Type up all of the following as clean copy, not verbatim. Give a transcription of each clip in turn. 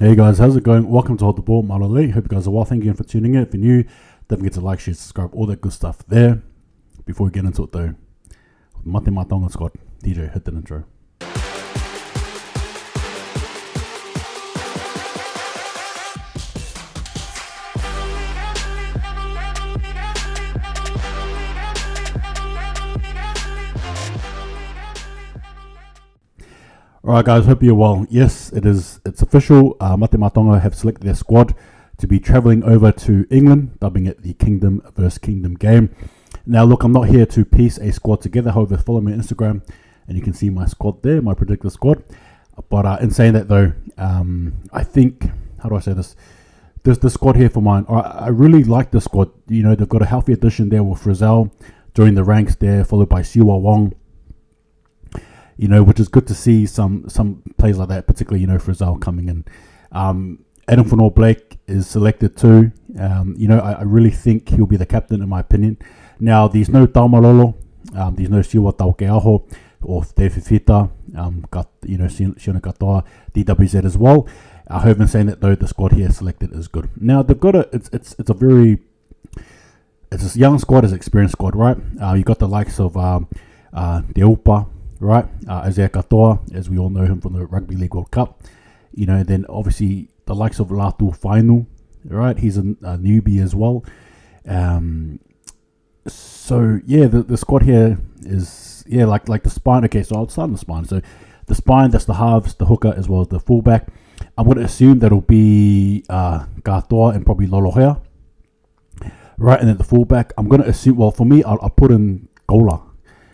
Hey guys, how's it going? Welcome to Hold the Ball, Malole. Hope you guys are well. Thank you for tuning in. If you're new, don't forget to like, share, subscribe, all that good stuff there. Before we get into it though, Mate Tonga squad. DJ, hit the intro. Alright guys, hope you're well. Yes, it's official. Mate Tonga have selected their squad to be travelling over to England, dubbing it the Kingdom vs Kingdom game. Now look, I'm not here to piece a squad together, however follow me on Instagram and you can see my squad there, my predicted squad. But in saying that though, I think, how do I say this? There's the squad here for mine. I really like the squad. You know, they've got a healthy addition there with Frizell joining the ranks there, followed by Siwa Wong. You know, which is good to see some players like that, particularly, you know, Frizell coming in. Adam Fanor Blake is selected too. You know, I really think he'll be the captain in my opinion. Now, there's no Taumalolo, there's no Siwa Taukeaho or Te Fifita, you know, Siona Katoa, DWZ as well. I have been saying that though, the squad here selected is good. Now, they've got it's a young squad, it's an experienced squad, right? You got the likes of Deupa, right? Isaiah Katoa, as we all know him from the Rugby League World Cup. You know, then obviously the likes of Latu Fainu, right? He's a newbie as well. So yeah, the squad here is like the spine. Okay, so I'll start on the spine. So the spine, that's the halves, the hooker as well as the fullback. I'm going to assume that'll be Katoa and probably Lolohea, right? And then the fullback, I'm going to assume. Well, for me, I'll put in Gola.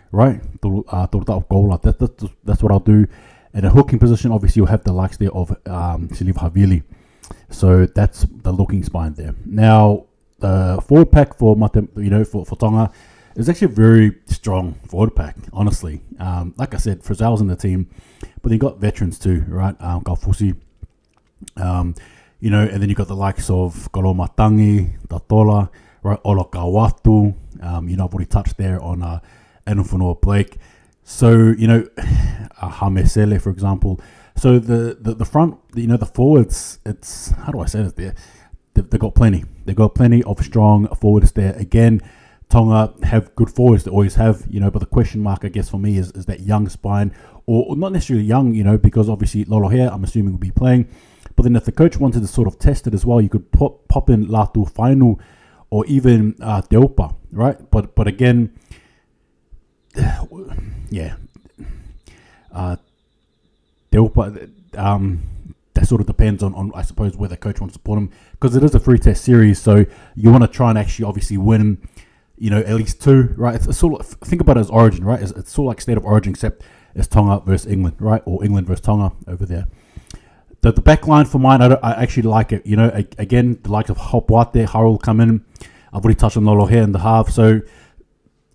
Right, that's what I'll do. In a hooking position, obviously you'll have the likes there of Siliv Havili. So that's the looking spine there. Now the forward pack for Tonga is actually a very strong forward pack. Honestly, like I said, Frizell's in the team, but they got veterans too, right? Galfusi, you know, and then you got the likes of Kolomatangi, Tatola, right? Olo Kawatu. You know, I've already touched there on Adam Fanor Blake. So, you know, Hamesele, for example. So the front, you know, the forwards, it's, how do I say this there? They've got plenty. They've got plenty of strong forwards there. Again, Tonga have good forwards. They always have, you know, but the question mark, I guess, for me is that young spine, or not necessarily young, you know, because obviously Lolohea, I'm assuming, will be playing. But then if the coach wanted to sort of test it as well, you could pop in Latu Fainu or even Deupa, right? But again, yeah, Deupa, that sort of depends on I suppose where the coach wants to put him, because it is a free test series, so you want to try and actually obviously win, you know, at least two, right? It's sort of, think about it as origin, right? It's sort of like state of origin, except it's Tonga versus England, right? Or England versus Tonga over there. The back line for mine, I actually like it. You know, again, the likes of Hopwate, Harrell come in. I've already touched on Lolohea in the half, so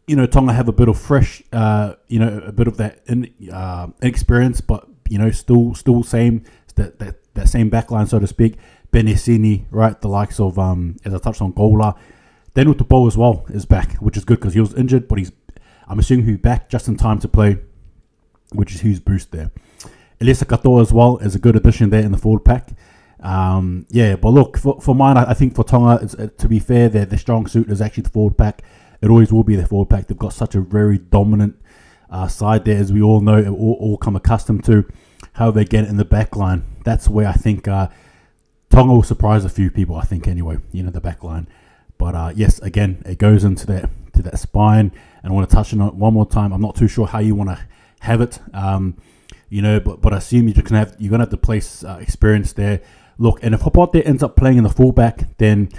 you know, Tonga have a bit of fresh, you know, a bit of that inexperience, but you know, still same that same backline, so to speak. Benesini, right? The likes of as I touched on, Gola. Daniel Tupo as well is back, which is good because he was injured, but I'm assuming he's back just in time to play, which is huge boost there. Elisa Katoa as well is a good addition there in the forward pack. Yeah, but look, for mine, I think for Tonga, to be fair, their strong suit is actually the forward pack. It always will be their forward pack. They've got such a very dominant side there, as we all know, all come accustomed to. However, again, in the back line, that's where I think Tonga will surprise a few people, I think, anyway, you know, the back line. But yes, again, it goes into that spine, and I want to touch on it one more time. I'm not too sure how you want to have it, you know, but I assume you're going to have to place experience there. Look, and if Hopote ends up playing in the fullback, then,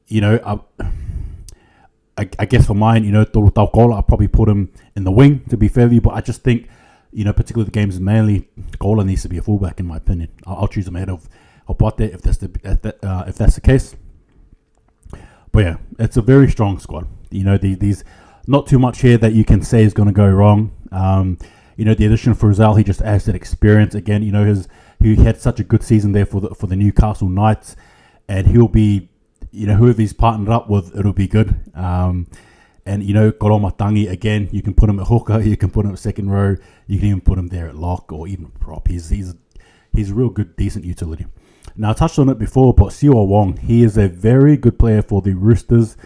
you know, I guess for mine, you know, Taukola, I'll probably put him in the wing, to be fair with you, but I just think, you know, particularly the games mainly, Gola needs to be a fullback in my opinion. I'll choose him ahead of Hopote if that's the case. But yeah, it's a very strong squad. You know, these not too much here that you can say is going to go wrong. You know, the addition of Frizell, he just adds that experience again. You know, he had such a good season there for the Newcastle Knights, and he'll be, you know, whoever he's partnered up with, it'll be good. And, you know, Kolomatangi, again, you can put him at hooker, you can put him at second row, you can even put him there at lock or even prop. He's he's a real good, decent utility. Now, I touched on it before, but Siwa Wong, he is a very good player for the Roosters,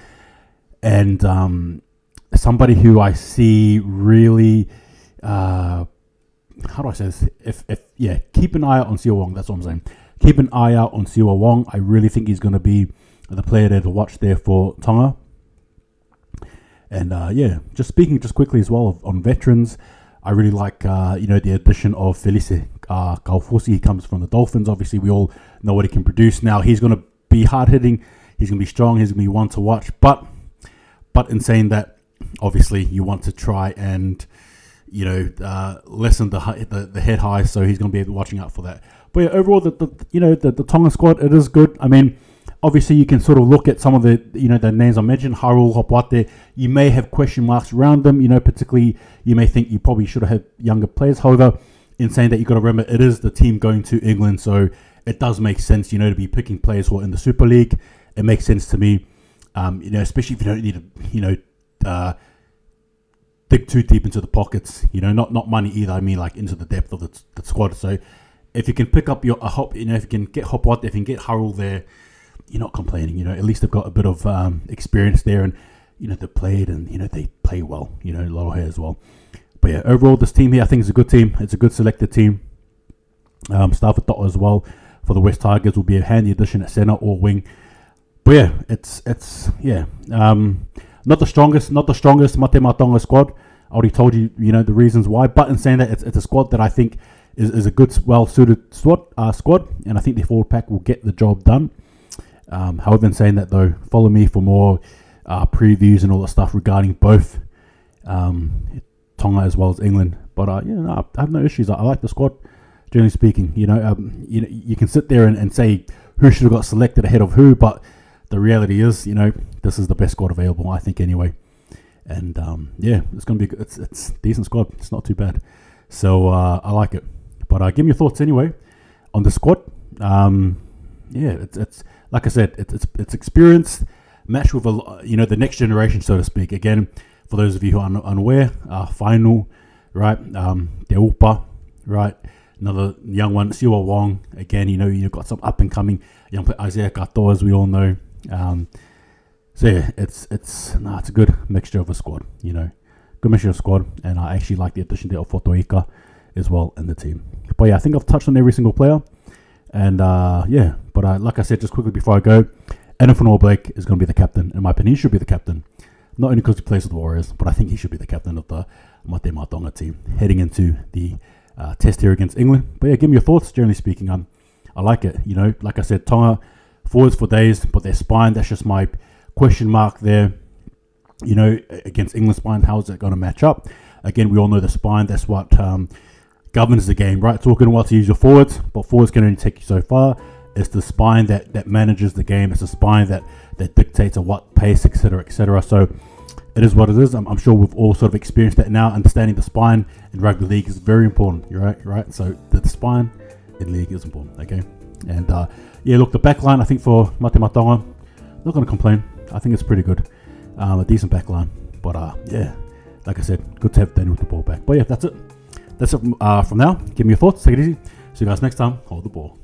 and somebody who I see really, how do I say this? Keep an eye out on Siwa Wong. That's what I'm saying. Keep an eye out on Siwa Wong. I really think he's going to be the player there to watch there for Tonga. And just quickly as well on veterans, I really like the addition of Felice Kaufusi. He comes from the Dolphins. Obviously, we all know what he can produce. Now he's going to be hard hitting. He's going to be strong. He's going to be one to watch. But in saying that, obviously you want to try and lessen the head high. So he's going to be watching out for that. But yeah, overall, the Tonga squad, it is good. I mean, obviously, you can sort of look at some of the names I mentioned, Harul, Hopwate. You may have question marks around them. Particularly, you may think you probably should have had younger players. However, in saying that, you've got to remember it is the team going to England, so it does make sense, to be picking players who are in the Super League. It makes sense to me, especially if you don't need to, dig too deep into the pockets. Not money either. I mean, like into the depth of the squad. So if you can pick up your if you can get Hopwate, if you can get Harul there, you're not complaining. At least they've got a bit of experience there, and they played, and they play well. Low hair as well. But yeah, overall, this team here, I think is a good team. It's a good selected team. Stafford Dotto as well for the West Tigers will be a handy addition at centre or wing. But yeah, it's not the strongest Mate Matonga squad. I already told you, the reasons why. But in saying that, it's a squad that I think is a good, well-suited squad, and I think the forward pack will get the job done. However, in saying that though, follow me for more previews and all that stuff regarding both Tonga as well as England. But I have no issues. I like the squad, generally speaking. You can sit there and say who should have got selected ahead of who, but the reality is, this is the best squad available, I think, anyway. And it's gonna be it's a decent squad. It's not too bad. So I like it. But give me your thoughts anyway on the squad. It's like I said, it's experience matched with the next generation, so to speak. Again, for those of you who are unaware, final, right? Te Upa, right? Another young one, Siwa Wong. Again, you've got some up and coming young player, Isaiah Kato, as we all know. So yeah, it's a good mixture of a squad. Good mixture of squad, and I actually like the addition there of Fotoika as well in the team. But yeah, I think I've touched on every single player. And but like I said, just quickly before I go, Anthony Blake is going to be the captain. In my opinion, he should be the captain. Not only because he plays with the Warriors, but I think he should be the captain of the Mate Matonga team heading into the test here against England. But yeah, give me your thoughts. Generally speaking, I like it. Like I said, Tonga forwards for days, but their spine, that's just my question mark there. Against England spine, how is it going to match up? Again, we all know the spine. That's what governs the game, right? Talking about to use your forwards, but forwards can only take you so far. It's the spine that manages the game. It's the spine that dictates at what pace, etc., etc. So it is what it is. I'm sure we've all sort of experienced that now. Understanding the spine in rugby league is very important. You're right. So the spine in league is important. Okay, and look, the back line, I think for Mate Matonga, not going to complain. I think it's pretty good, a decent back line. But like I said, good to have Daniel with the ball back. But yeah, that's it. That's it from now. Give me your thoughts. Take it easy. See you guys next time. Hold the ball.